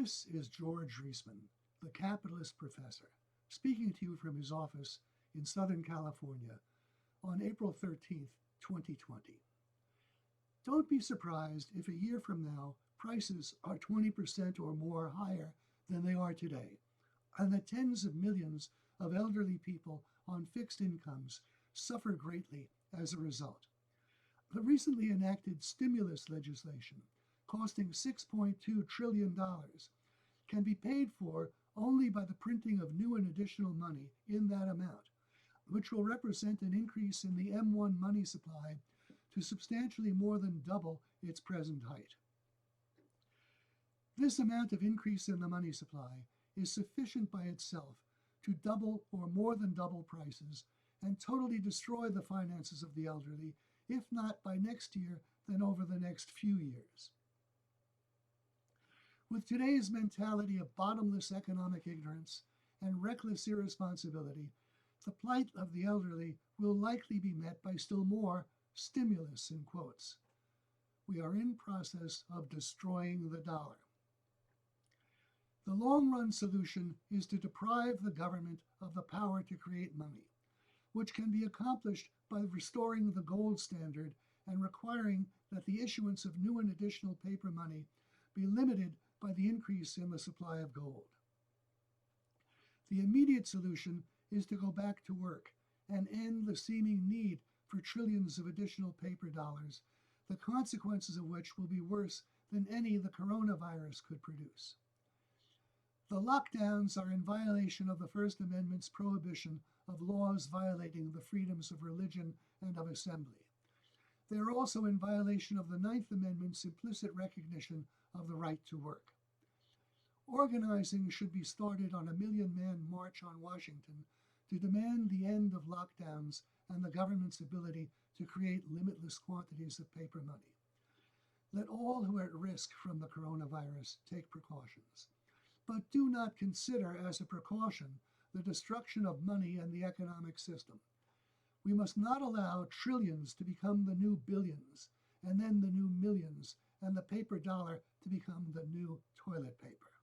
This is George Reisman, the capitalist professor, speaking to you from his office in Southern California on April 13th, 2020. Don't be surprised if a year from now prices are 20% or more higher than they are today, and that tens of millions of elderly people on fixed incomes suffer greatly as a result. The recently enacted stimulus legislation, costing $6.2 trillion, can be paid for only by the printing of new and additional money in that amount, which will represent an increase in the M1 money supply to substantially more than double its present height. This amount of increase in the money supply is sufficient by itself to double or more than double prices and totally destroy the finances of the elderly, if not by next year, then over the next few years. With today's mentality of bottomless economic ignorance and reckless irresponsibility, the plight of the elderly will likely be met by still more stimulus in quotes. We are in process of destroying the dollar. The long-run solution is to deprive the government of the power to create money, which can be accomplished by restoring the gold standard and requiring that the issuance of new and additional paper money be limited by the increase in the supply of gold. The immediate solution is to go back to work and end the seeming need for trillions of additional paper dollars, the consequences of which will be worse than any the coronavirus could produce. The lockdowns are in violation of the First Amendment's prohibition of laws violating the freedoms of religion and of assembly. They are also in violation of the Ninth Amendment's implicit recognition of the right to work. Organizing should be started on a million-man march on Washington to demand the end of lockdowns and the government's ability to create limitless quantities of paper money. Let all who are at risk from the coronavirus take precautions, but do not consider as a precaution the destruction of money and the economic system. We must not allow trillions to become the new billions, and then the new millions, and the paper dollar to become the new toilet paper.